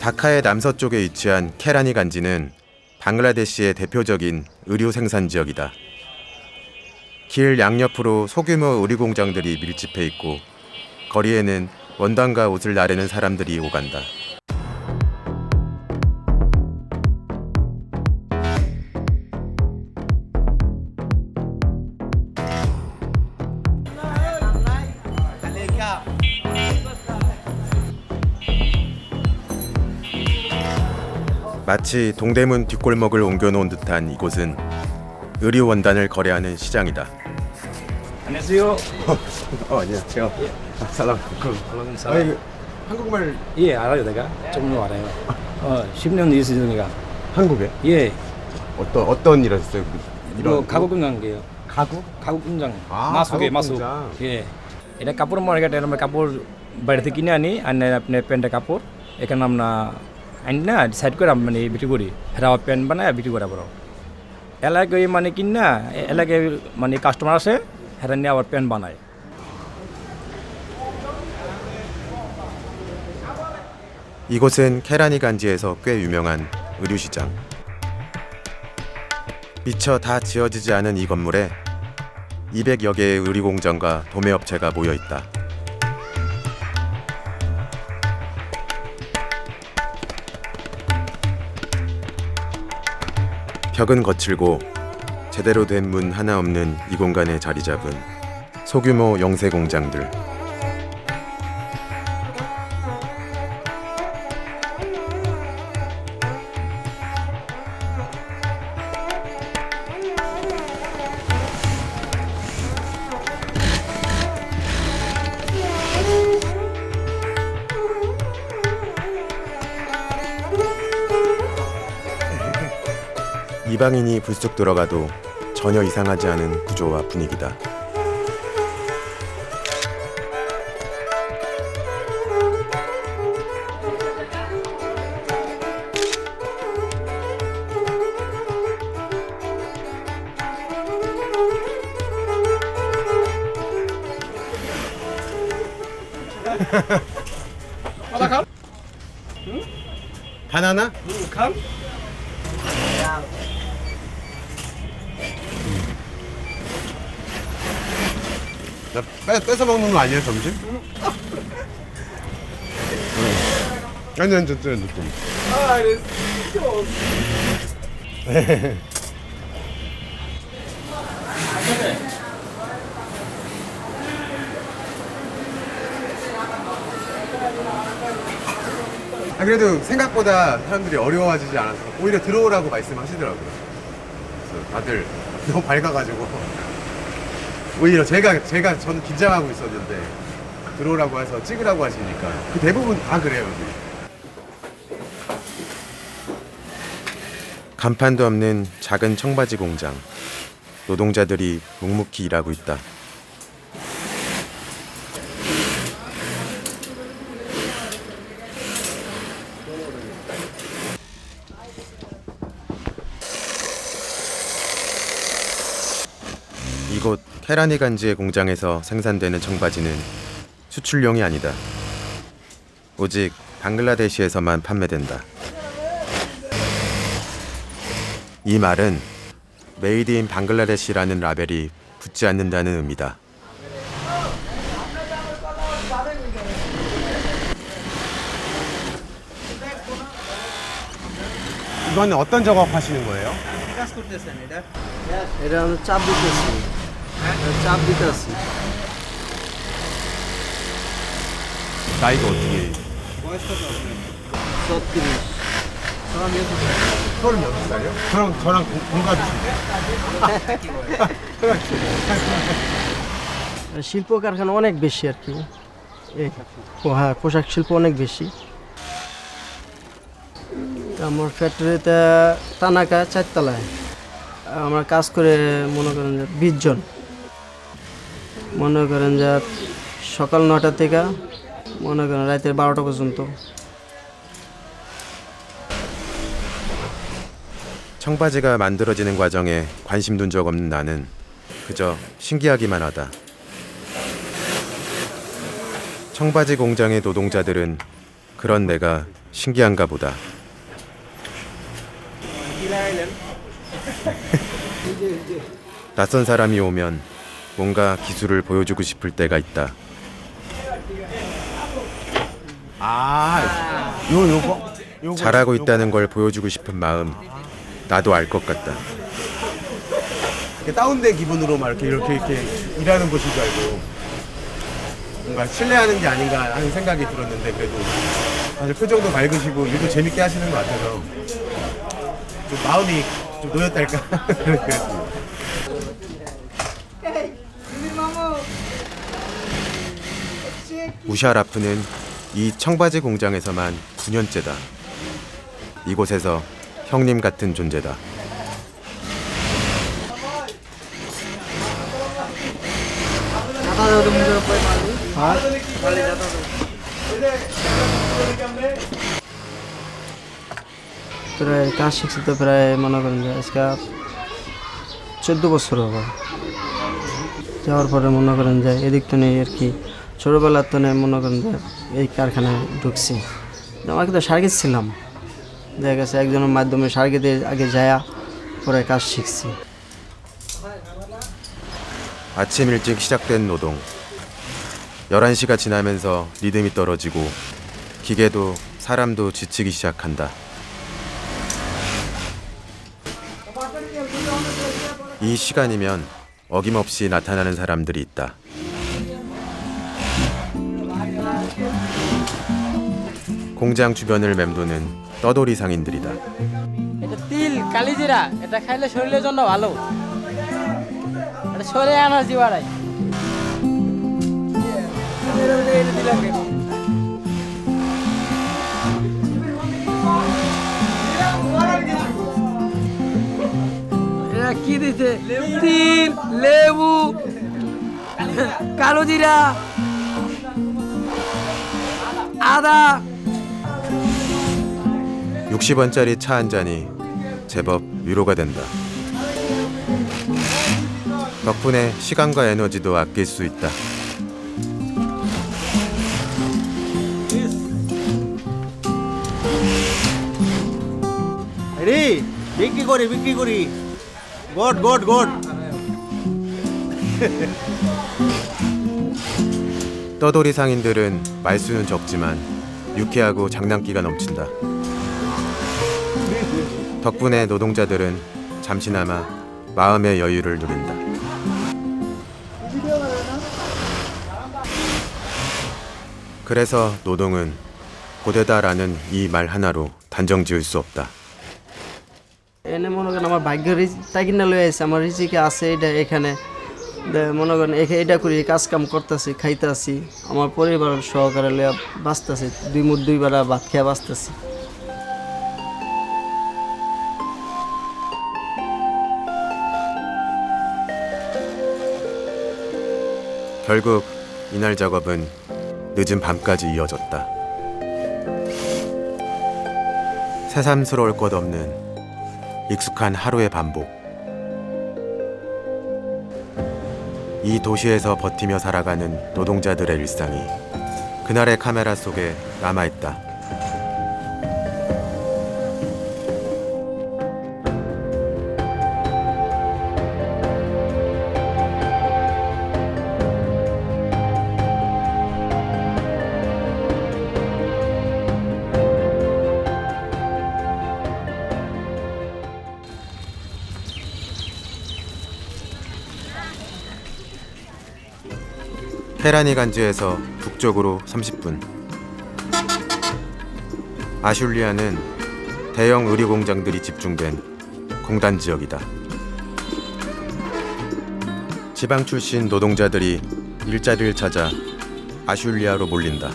다카의 남서쪽에 위치한 케라니 간지는 방글라데시의 대표적인 의류 생산 지역이다. 길 양옆으로 소규모 의류 공장들이 밀집해 있고 거리에는 원단과 옷을 나르는 사람들이 오간다. 마치 동대문 뒷골목을 옮겨놓은 듯한 이곳은 의류 원단을 거래하는 시장이다. 안녕하세요. 안녕하세요. 살람. 한국말 예, 알아요, 내가. 조금 알아요. 10년 있으니까. 한국에? 예. 어떤 일 하셨어요? 이거 가구 공장이에요. 가구? 가구 공장. 아, masuk 가구 ya, masuk. 공장. ये इन्हें कपूर मार्केट है ना कपूर बढ़ते कि नहीं अन्य अपने पेंट कपूर एक नाम ना अन्य ना साइड को राम मने बिटुगुरी राव पेंट बनाया बिटुगुरा बरो एलाके ये माने कि ना एलाके माने कस्टमर से हेरन्या और पेंट बनाए 이곳은 케라니 간지에서 꽤 유명한 의류 시장. 미처 다 지어지지 않은 이 건물에 200여 개의 의류 공장과 도매업체가 모여 있다. 벽은 거칠고 제대로 된 문 하나 없는 이 공간에 자리 잡은 소규모 영세 공장들. 이방인이 불쑥 들어가도 전혀 이상하지 않은 구조와 분위기다. 바나나? 나 뺏어 먹는 거 아니야 점심? 아니 좀. 그래도 생각보다 사람들이 어려워하지 않아서 오히려 들어오라고 말씀하시더라고요. 그래서 다들 너무 밝아가지고 오히려 저는 긴장하고 있었는데 들어오라고 해서 찍으라고 하시니까 그 대부분 다 그래요. 여기. 간판도 없는 작은 청바지 공장. 노동자들이 묵묵히 일하고 있다. 이곳 케라니 간지의 공장에서 생산되는 청바지는 수출용이 아니다. 오직 방글라데시에서만 판매된다. 이 말은 메이드 인 방글라데시라는 라벨이 붙지 않는다는 의미다. 이거는 어떤 작업하시는 거예요? এরা চাপ দিতেছি চাপ দিতেছি 나이가 어떻게? 36 36살이요? 저랑 동갑이신데? শিল্প কারখানা অনেক বেশি আর কি হ্যাঁ পোশাক শিল্প অনেক বেশি আমার ফ্যাক্টরিতে তানাকা 4 তলায় আমরা কাজ করে মনে করেন যে 20 জন মনে করেন যে সকাল 9টা থেকে মনে করেন রাতের 12টা পর্যন্ত 청바지가 만들어지는 과정에 관심 둔 적 없는 나는 그저 신기하기만 하다. 청바지 공장의 노동자들은 그런 내가 신기한가 보다. 낯선 사람이 오면 뭔가 기술을 보여주고 싶을 때가 있다. 요거 잘하고 있다는 걸 보여주고 싶은 마음 나도 알 것 같다. 이렇게 다운된 기분으로 막 이렇게 일하는 곳인 줄 알고 뭔가 신뢰하는 게 아닌가 하는 생각이 들었는데 그래도 사실 표정도 밝으시고 일도 재밌게 하시는 것 같아서 좀 마음이 좀 놓였달까 그랬습니다. 무샤라프는 이 청바지 공장에서만 9년째다. 이곳에서 형님 같은 존재다. প্রায় কাজ শিখছি তো প্রায় মনে করেন যে আজকে 14 বছর হবে যাওয়ার পরে মনে করেন যে এদিক তো নেই আর কি ছোটোবেলার তো নেই মনে করেন যে এই কারখানায় ঢুকছি আমাকে তো সার্গিত ছিলাম দেখা গেছে একজনের মাধ্যমে সার্গিতে আগে যায়া পরে কাজ শিখছি 아침 일찍 시작된 노동. 11시가 지나면서 리듬이 떨어지고 기계도 사람도 지치기 시작한다. 이 시간이면 어김없이 나타나는 사람들이 있다. 공장 주변을 맴도는 떠돌이 상인들이다. এটা তিল কালিজিরা এটা খাইলে শরীরের জন্য ভালো এটা শরীরে এনার্জি বাড়ায় এটা কি দিতে তিল লেবু কালো জিরা আদা 60원짜리 차 한 잔이 제법 위로가 된다. 덕분에 시간과 에너지도 아낄 수 있다. রে বিক্রি করি গড 떠돌이 상인들은 말수는 적지만 유쾌하고 장난기가 넘친다. 덕분에 노동자들은 잠시나마 마음의 여유를 누린다. 그래서 노동은 고되다라는 이 말 হানারো 단정 지을 수 없다. এনে মনে করেন আমার ভাগ্য তাই কিনা লয়ে আছে আমার রিজিকে আছে এটা এখানে মনে করেন এটা করি কাজ কাম করতেছি খাইতেছি আমার পরিবার সহকারে লইয়া বাঁচতেছি দুই মুঠ দুই বেলা ভাত খেয়ে বাঁচতেছি 결국 이날 작업은 늦은 밤까지 이어졌다. 새삼스러울 것 없는 익숙한 하루의 반복. 이 도시에서 버티며 살아가는 노동자들의 일상이 그날의 카메라 속에 남아있다. 테라니 간지에서 북쪽으로 30분. 아슐리아는 대형 의류 공장들이 집중된 공단 지역이다. 지방 출신 노동자들이 일자리를 찾아 아슐리아로 몰린다.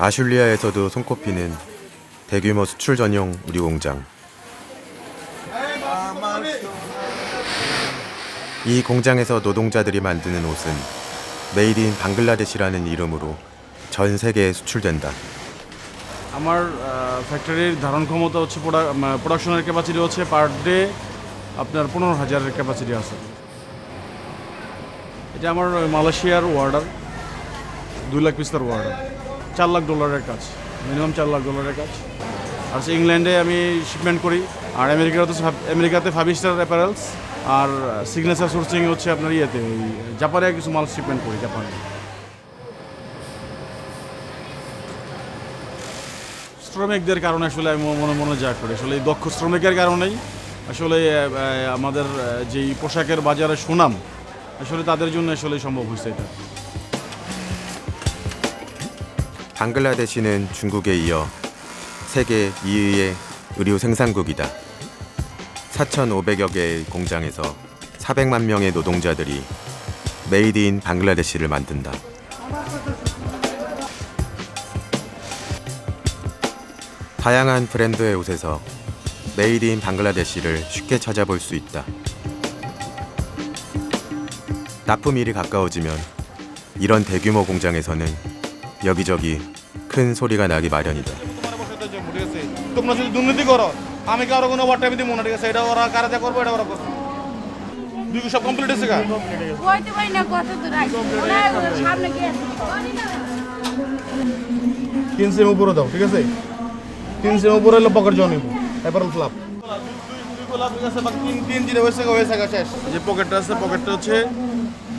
아슐리아에서도 손꼽히는 대규모 수출 전용 의류 공장. 이 공장에서 노동자들이 만드는 옷은 메이드 인 방글라데시라는 이름으로 전 세계에 수출된다. আমার ফ্যাক্টরির ধারণ ক্ষমতা হচ্ছে প্রোডাকশনের ক্যাপাসিটি হচ্ছে পার ডে আপনার 15,000-এর ক্যাপাসিটি আছে। এটা আমার মালয়েশিয়ার অর্ডার, 2 লাখ পিসের অর্ডার, $4 লাখ কাজ, মিনিমাম $4 লাখ কাজ। আর ইংল্যান্ডে আমি শিপমেন্ট করি, আর আমেরিকাতে 5 স্টার অ্যাপারেলস, আর সিগনেচার সোর্সিং হচ্ছে আপনার ইয়েতে ওই জাপানে কিছু মাল শিপমেন্ট করি জাপানে। শ্রমিকদের কারণে আসলে আমি মনোযোগ করি, আসলে এই দক্ষ শ্রমিকের কারণেই আসলে আমাদের যেই পোশাকের বাজারে সুনাম আসলে তাদের জন্য আসলে সম্ভব হয়েছে এটা। 방글라데시는 중국에 이어 세계 2위의 의류 생산국이다. 4,500여 개의 공장에서 400만 명의 노동자들이 메이드 인 방글라데시를 만든다. 다양한 브랜드의 옷에서 메이드 인 방글라데시를 쉽게 찾아볼 수 있다. 납품일이 가까워지면 이런 대규모 공장에서는 여기저기 큰 소리가 나기 마련이다. তোমরা যদি দুর্নীতি করো আমি কারো কোনো ওয়ার্ড দিব না, ঠিক আছে? এটা ওরা কারা যা করবো এটা ওরা করবে। দুই সব কমপ্লিট হয়েছে গা? বইতে পারি না কত দূর আগে ওরা সামনে গিয়ে 3 সেম উপরে দাও, ঠিক আছে? 3 সেম উপরে হলো পকেট জন নিব, অ্যাপারেল ফ্লাপ। দুই গোলাপ ঠিক আছে, বাকি 3 জিরো হয়েছে শেষ। যে পকেটটা আছে, পকেটটা হচ্ছে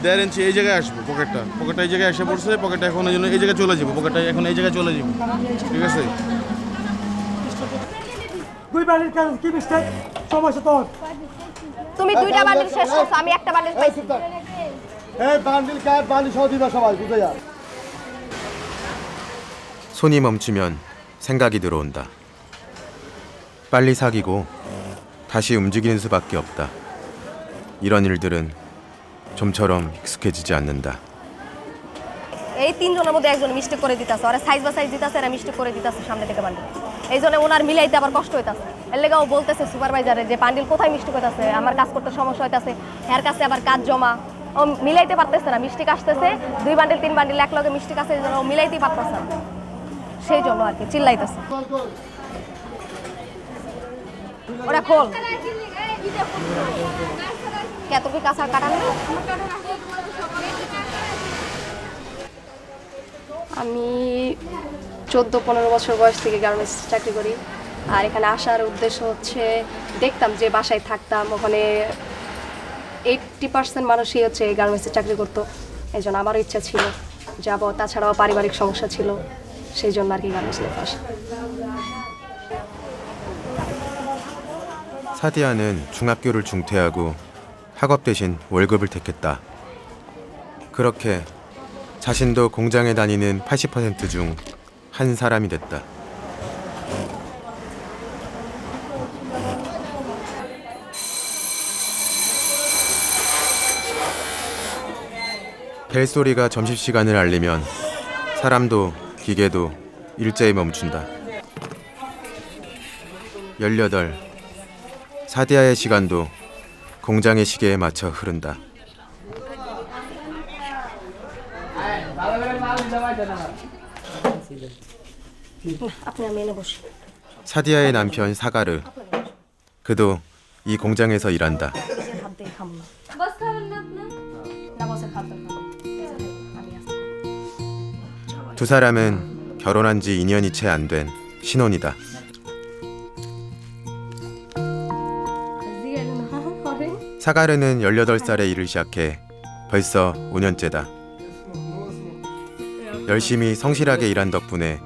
1.5 ইঞ্চি এই জায়গায় আসবে। পকেটটা এই জায়গায় এসে পড়ছে, পকেটটা এখন এই জন্য এই জায়গায় চলে যাবো, পকেটটা এখন এই জায়গায় চলে যাবো, ঠিক আছে? 2 বান্ডিল কাজ কি মিস্টেক সমস্যা তোর? তুমি 2টা বান্ডিল শেষ করছো, আমি একটা বান্ডিল পাইছি। এই বান্ডিল কাজ বান্ডিল সহ দিবা সবাই, বুঝাইয়া। 손이 멈추면 생각이 들어온다. 빨리 사귀고 다시 움직이는 수밖에 없다. 이런 일들은 좀처럼 익숙해지지 않는다. এই 3 জনের মধ্যে একজন মিস্টেক করে দিতাছে, আর সাইজ বা সাইজ দিতাছে, আর মিস্টেক করে দিতাছে সামনে থেকে বান্ডিল। এই জন্য ওনার মিলাইতে আবার কষ্ট হইতাছে। এর লেগে ও বলতেছে সুপারভাইজারে যে বান্ডিল কোথায় মিস্টেক হইতাছে, আমার কাজ করতে সমস্যা হইতাছে, এর কাছে আবার কাজ জমা, ও মিলাইতে পারতেছে না, মিস্টেক আসতেছে 2 বান্ডিল 3 বান্ডিল এক লগে মিস্টেক আছে, এই জন্য ও মিলাইতেই পারতেছে না, সেই জন্য আর কি চিল্লাইতেছে। ওরা খোল কত কি কাঁচা কাটানো। আমি 14-15 বছর বয়স থেকে গার্মেন্টস চাকরি করি, আর এখানে আসার উদ্দেশ্য হচ্ছে দেখতাম যে বাসায় থাকতাম ওখানে 80% মানুষই হচ্ছে গার্মেন্টসে চাকরি করতো, এই জন্য আমারও ইচ্ছা ছিল যাব। তাছাড়াও পারিবারিক সমস্যা ছিল, সেই জন্য আর কি গার্মেন্টস লাইফে আসা। 사디아는 중학교를 중퇴하고 학업 대신 월급을 택했다. 그렇게 자신도 공장에 다니는 80% 중 한 사람이 됐다. 벨소리가 점심시간을 알리면 사람도 기계도 일제히 멈춘다. 18. 사디아의 시간도 공장의 시계에 맞춰 흐른다. আপনি আমি এনে বসি। 사디아의 남편 사가르. 그도 이 공장에서 일한다. হাত দিয়ে খাম না। বস খাবেন না আপনি? না বসে খাবেন না। আমি আসি। 두 사람은 결혼한 지 2년이 채 안 된 신혼이다. 사가르는 18살에 일을 시작해 벌써 5년째다. 열심히 성실하게 일한 덕분에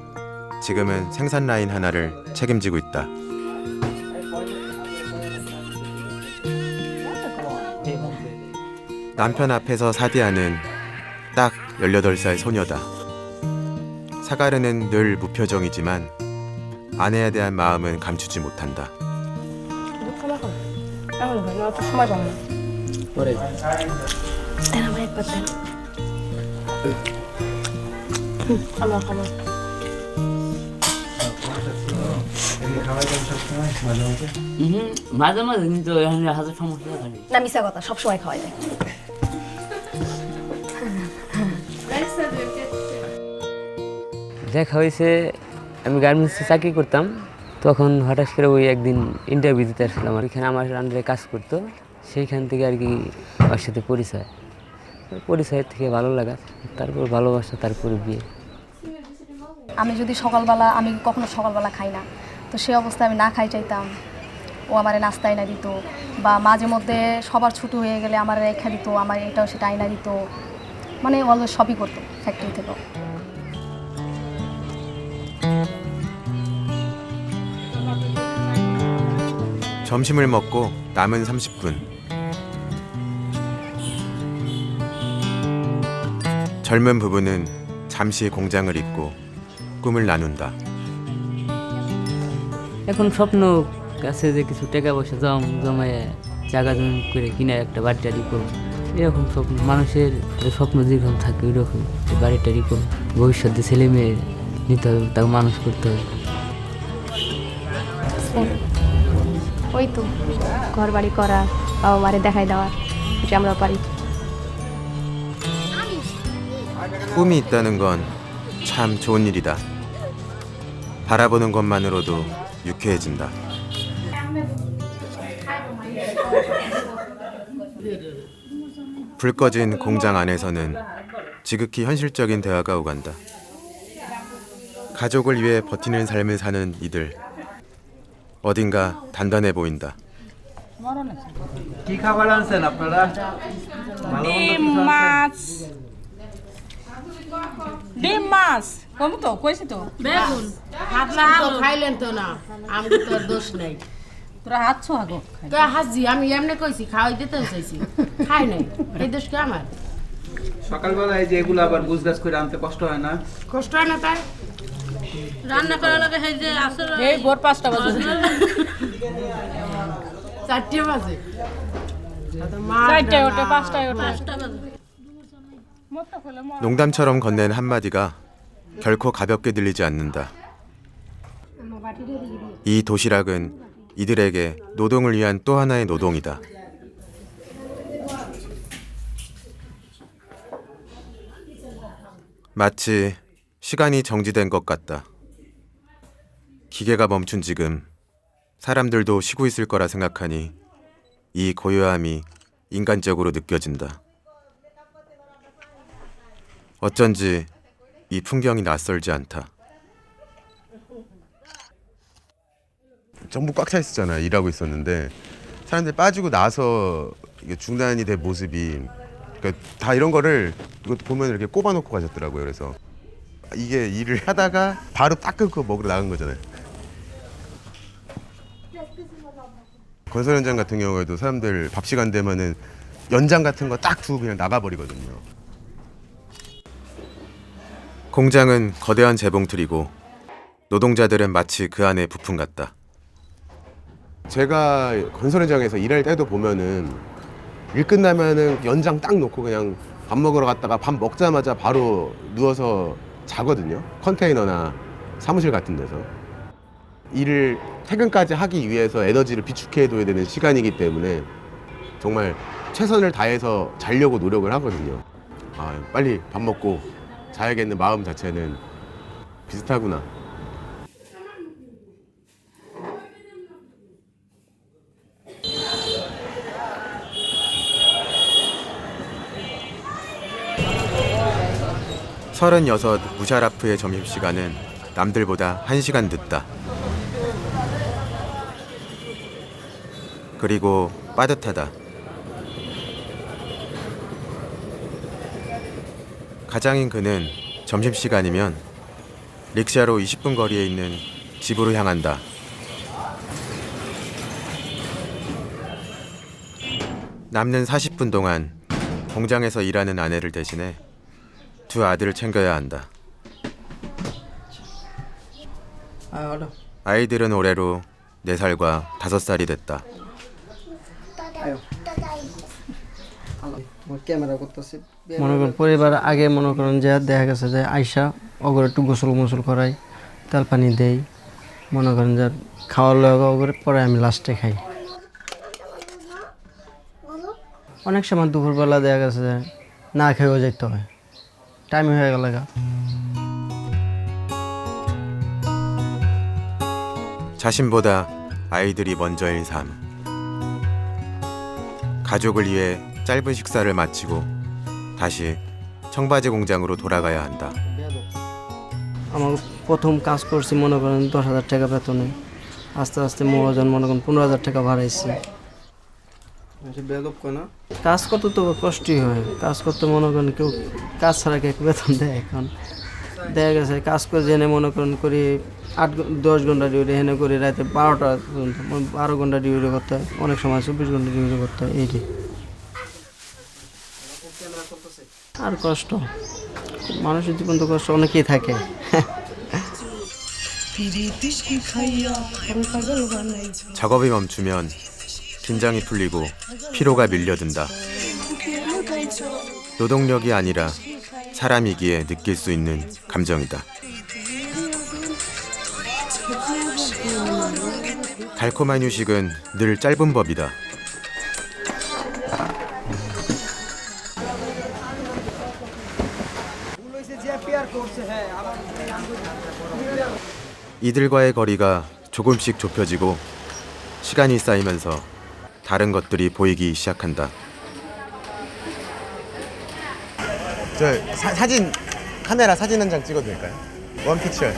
지금은 생산 라인 하나를 책임지고 있다. 남편 앞에서 사디아는 딱 18살 소녀다. 사가르는 늘 무표정이지만 아내에 대한 마음은 감추지 못한다. সময় পাবো না। আমার একবার দেন। আমার মাঝে মাঝে কিন্তু এখানে হাজার সমস্যা থাকে। না মিশা কথা, সবসময় খাওয়া যায়। দেখা হয়েছে, আমি গার্মেন্টসে চাকরি করতাম, তখন হঠাৎ করে ওই একদিন ইন্টারভিউ দিতে আসলাম, আর এখানে আমার আন্ডারে কাজ করতো, সেইখান থেকে আর কি ওর সাথে পরিচয়ের থেকে ভালো লাগা, তারপর ভালোবাসা, তারপরে বিয়ে। আমি যদি আমি কখনো সকালবেলা খাই না, তো সেই অবস্থায় আমি না খাই চাইতাম, ও আমার নাস্তা এনে দিত, বা মাঝে মধ্যে সবার ছুটি হয়ে গেলে আমার রেখা দিত, আমার এটাও সেটা আইনা দিত, মানে অলওয়েজ সবই করতো ফ্যাক্টরি থেকেও। 점심을 먹고 남은 30분. 젊은 부부는 잠시 공장을 잊고 꿈을 나눈다. এখন স্বপ্ন কাছে যে কিছু টাকা পয়সা জমায় জায়গা জমি করে কিনে একটা বাড়ি টাড়ি করবো, এরকম স্বপ্ন মানুষের স্বপ্ন যেরকম থাকে ওই রকম বাড়ি টাড়ি করবো, ভবিষ্যতে ছেলে মেয়ে নিতে হবে, তাকে মানুষ করতে হবে। ওই তো ঘর বাড়ি করা, বাবা মারে দেখাই দেওয়া, এটা আমরা পারি। 꿈이 있다는 건 참 좋은 일이다. 바라보는 것만으로도 유쾌해진다. 불 꺼진 공장 안에서는 지극히 현실적인 대화가 오간다. 가족을 위해 버티는 삶을 사는 이들. 어딘가 단단해 보인다. কি খাবার আনছেন আপনারা? ডিম মাছ, ডিম মাছ কম তো কইছি তো। বেগুন আপনার তো খাইলেন তো না, আমি তো দোষ নাই। তোরা হাতছো আগো তো হাজি আমি এমনি কইছি, খাওয়াই দিতে চাইছি, খাই নাই, এই দোষ কি আমার? সকালবেলা এই যে এগুলো আবার গুছগাছ করে আনতে কষ্ট হয় না? কষ্ট হয় না তাই রান্না করা লাগে, এই যে আসলে এই ভোর 5টা বাজে, 4টা বাজে, 4টায় ওঠে, 5টায় ওঠে, 5টা বাজে। 농담처럼 건넨 한마디가 결코 가볍게 들리지 않는다. 이 도시락은 이들에게 노동을 위한 또 하나의 노동이다. 마치 시간이 정지된 것 같다. 기계가 멈춘 지금 사람들도 쉬고 있을 거라 생각하니 이 고요함이 인간적으로 느껴진다. 어쩐지 이 풍경이 낯설지 않다. 전부 꽉 차 있었잖아. 일하고 있었는데 사람들이 빠지고 나서 이게 중단이 된 모습이, 그러니까 다 이런 거를 이거 보면 이렇게 꼽아놓고 가셨더라고요. 그래서 이게 일을 하다가 바로 딱 끊고 먹으러 나간 거잖아요. 건설 현장 같은 경우에도 사람들 밥 시간 되면은 연장 같은 거 딱 두고 그냥 나가버리거든요. 공장은 거대한 재봉틀이고 노동자들은 마치 그 안에 부품 같다. 제가 건설 현장에서 일할 때도 보면은 일 끝나면은 연장 딱 놓고 그냥 밥 먹으러 갔다가 밥 먹자마자 바로 누워서 자거든요. 컨테이너나 사무실 같은 데서. 일을 퇴근까지 하기 위해서 에너지를 비축해둬야 되는 시간이기 때문에 정말 최선을 다해서 자려고 노력을 하거든요. 아, 빨리 밥 먹고 자야겠는 마음 자체는 비슷하구나. 서른여섯 무샤라프의 점심시간은 남들보다 1시간 늦다. 그리고 빠듯하다. 가장인 그는 점심시간이면 릭샤로 20분 거리에 있는 집으로 향한다. 남는 40분 동안 공장에서 일하는 아내를 대신해 두 아들을 챙겨야 한다. 아이들은 올해로 4살과 5살이 됐다. ক্যামেরা করতেছি মনে করেন পরিবার আগে মনে করেন যে দেখা গেছে যে আয়সা ওগুলো একটু গোসল করাই, তেল পানি দেই, মনে করেন যে খাওয়ার লাগা করে পরে আমি লাস্টে খাই। অনেক সময় দুপুরবেলা দেখা গেছে যে না খেয়েও যেতে হয়, টাইম হয়ে গেল। 자신보다 아이들이 먼저인 삶. 가족을 위해 짧은 식사를 마치고 다시 청바지 공장으로 돌아가야 한다. আমার প্রথম কাজ করছি মনে করেন 10,000 টাকা বেতনে, আস্তে আস্তে মহাজন মনে করেন 15,000 টাকা বাড়াইছি। কাজ করতে তো কষ্টই হয়, কাজ করতে মনে করেন কেউ কাজ ছাড়া কে বেতন দেয়? এখন দেখা গেছে কাজ করে জেনে মনে করেন করি 8-10 ঘন্টা ডিউটি, হেনে করি রাতে 12টা পর্যন্ত, 12 ঘন্টা ডিউটি করতে হয়, অনেক সময় 24 ঘন্টা ডিউটি করতে হয়। এইটি আর কষ্ট, মানুষের জীবন তো কষ্ট অনেকেই থাকে। 작업이 멈추면 긴장이 풀리고 피로가 밀려든다. 노동력이 아니라 사람이기에 느낄 수 있는 감정이다. 달콤한 휴식은 늘 짧은 법이다. 이들과의 거리가 조금씩 좁혀지고 시간이 쌓이면서 다른 것들이 보이기 시작한다. 저 사진 카메라 사진 한 장 찍어도 될까요? 원피처.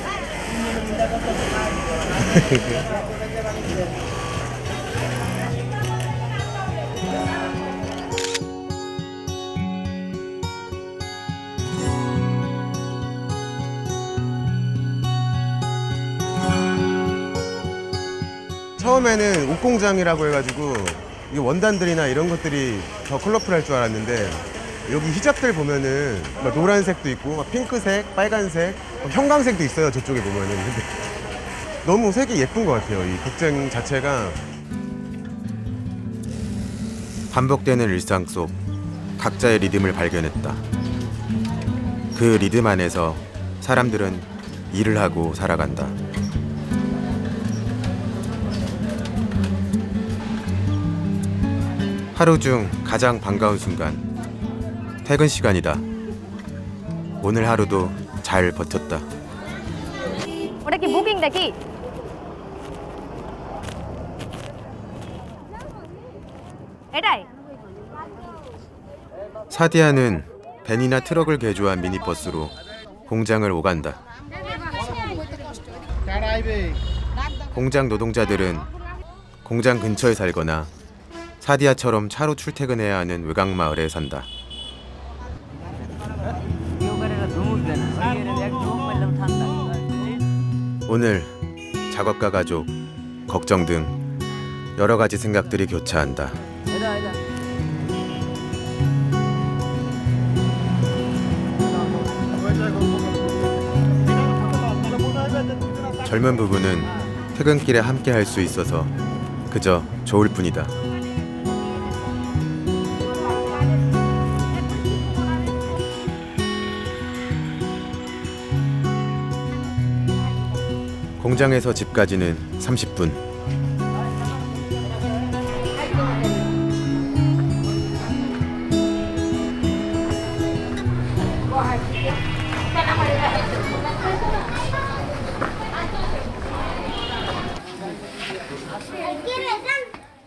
처음에는 옷공장이라고 해가지고 이 원단들이나 이런 것들이 더 컬러풀할 줄 알았는데 여기 히잡들 보면은 막 노란색도 있고 막 핑크색, 빨간색, 형광색도 있어요. 저쪽에 보면은. 근데 너무 색이 예쁜 것 같아요. 이 복장 자체가. 반복되는 일상 속 각자의 리듬을 발견했다. 그 리듬 안에서 사람들은 일을 하고 살아간다. 하루 중 가장 반가운 순간, 퇴근 시간이다. 오늘 하루도 잘 버텼다. ওটা কি বুকিং নাকি? এটাই? 사디아는 벤이나 트럭을 개조한 미니버스로 공장을 오간다. 공장 노동자들은 공장 근처에 살거나 사디아처럼 차로 출퇴근해야 하는 외곽 마을에 산다. 오늘 작업과 가족, 걱정 등 여러 가지 생각들이 교차한다. 젊은 부부는 퇴근길에 함께 할 수 있어서 그저 좋을 뿐이다. 공장에서 집까지는 30분.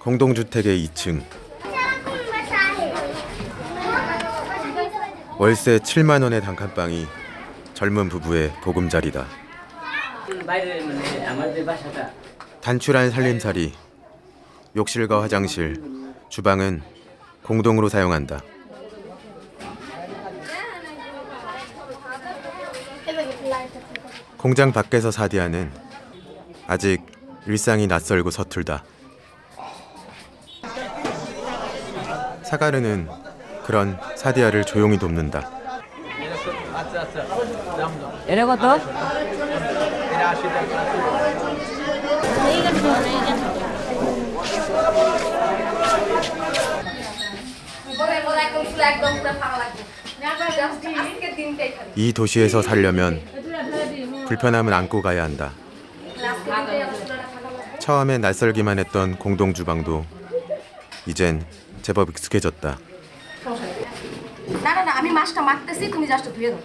공동주택의 2층. 월세 7만 원의 단칸방이 젊은 부부의 보금자리다. 단출한 살림살이, 욕실과 화장실, 주방은 공동으로 사용한다. 공장 밖에서 사디아는 아직 일상이 낯설고 서툴다. 사가르는 그런 사디아를 조용히 돕는다. এটা কত? 이 도시에서 살려면 불편함은 안고 가야 한다. 처음엔 낯설기만 했던 공동 주방도 이젠 제법 익숙해졌다. না না না আমি মাছটা মাখতেছি তুমি জাস্ট ধুয়ে দাও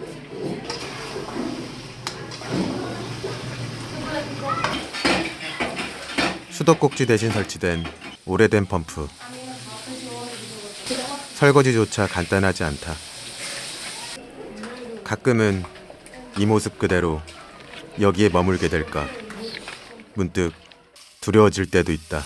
수도꼭지 대신 설치된 오래된 펌프. 설거지조차 간단하지 않다. 가끔은 이 모습 그대로 여기에 머물게 될까 문득 두려워질 때도 있다.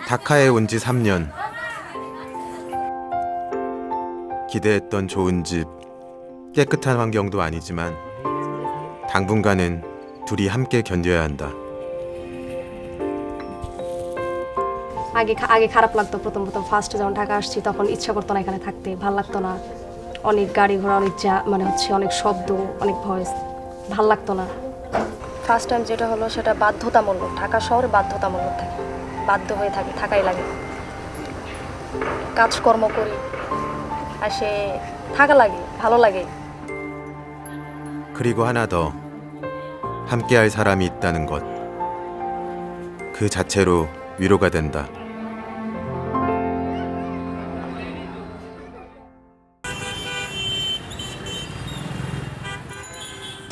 다카에 온 지 3년. 기대했던 좋은 집, 깨끗한 환경도 아니지만 당분간은 둘이 함께 견뎌야 한다. আগে খারাপ লাগতো প্রথম ফার্স্টে যখন ঢাকা আসছি তখন ইচ্ছা করতো না এখানে থাকতে, ভাল লাগতো না। অনেক গাড়ি ঘোড়া, অনেক মানে হচ্ছে অনেক শব্দ, অনেক ভয়েস, ভাল লাগতো না। ফার্স্ট টাইম যেটা হলো সেটা বাধ্যতামূলক, ঢাকা শহরে বাধ্যতামূলক থাকে, বাধ্য হয়ে থাকে, থাকাই লাগে। কাজকর্ম করি আর সে থাকা লাগে, ভালো লাগে। 그리고 하나 더 함께할 사람이 있다는 것. 그 자체로 위로가 된다.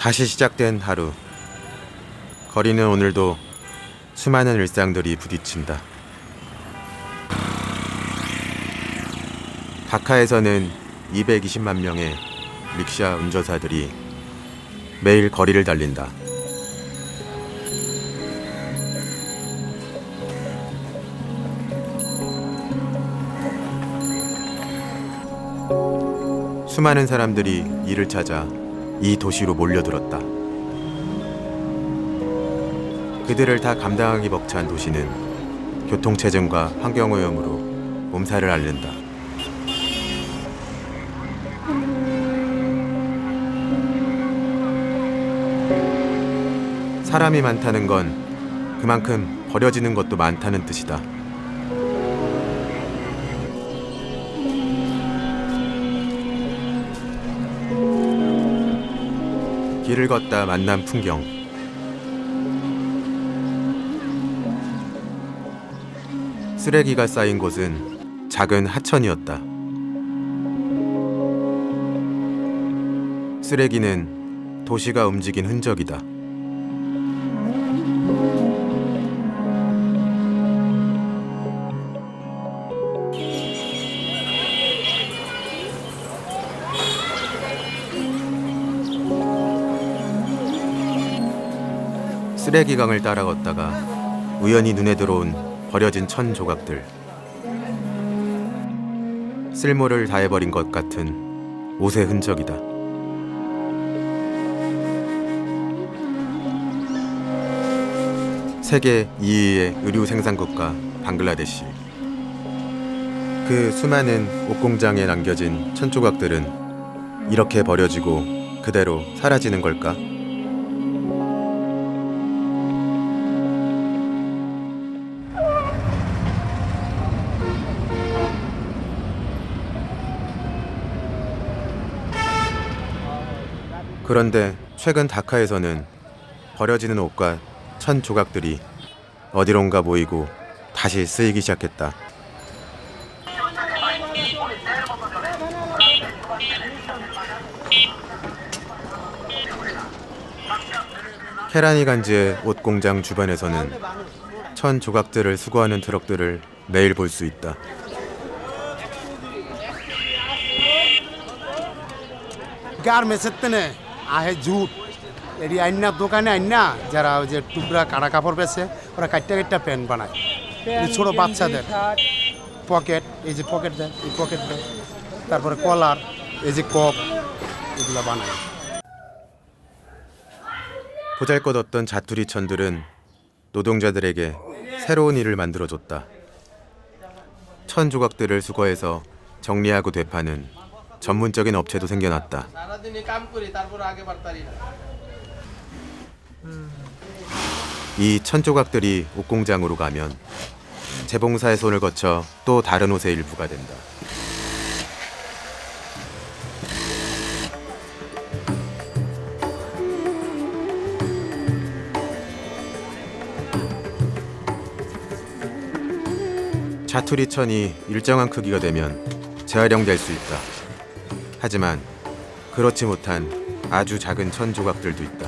다시 시작된 하루. 거리는 오늘도 수많은 일상들이 부딪힌다. 다카에서는 220만 명의 릭샤 운전사들이 매일 거리를 달린다. 수많은 사람들이 일을 찾아 이 도시로 몰려들었다. 그들을 다 감당하기 벅찬 도시는 교통체증과 환경오염으로 몸살을 앓는다. 사람이 많다는 건 그만큼 버려지는 것도 많다는 뜻이다. 길을 걷다 만난 풍경. 쓰레기가 쌓인 곳은 작은 하천이었다. 쓰레기는 도시가 움직인 흔적이다. 쓰레기강을 따라 걷다가 우연히 눈에 들어온 버려진 천 조각들. 쓸모를 다해버린 것 같은 옷의 흔적이다. 세계 2위의 의류 생산국가 방글라데시. 그 수많은 옷공장에 남겨진 천 조각들은 이렇게 버려지고 그대로 사라지는 걸까? 그런데 최근 다카에서는 버려지는 옷과 천 조각들이 어디론가 모이고 다시 쓰이기 시작했다. 케라니간지의 옷 공장 주변에서는 천 조각들을 수거하는 트럭들을 매일 볼 수 있다. গার্মেন্টসের আহে জুট এটি আইনা দোকানে আইনা যারা ওই যে টুকরা কাটা কাপড় বেছে ওরা কাটটা কাটটা প্যান্ট বানায়, ছোট বাচ্চাদের পকেট, এই যে পকেট দেয়, এই পকেট দেয়, তারপরে কলার, এই যে কপ, এগুলো বানায়। 보잘것없던 자투리 천들은 노동자들에게 새로운 일을 만들어줬다. 천 조각들을 수거해서 정리하고 되파는 전문적인 업체도 생겨났다. 이 천 조각들이 옷공장으로 가면 재봉사의 손을 거쳐 또 다른 옷의 일부가 된다. 자투리 천이 일정한 크기가 되면 재활용될 수 있다. 하지만 그렇지 못한 아주 작은 천 조각들도 있다.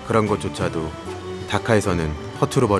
그런 것조차도 다카에서는 허투루 버려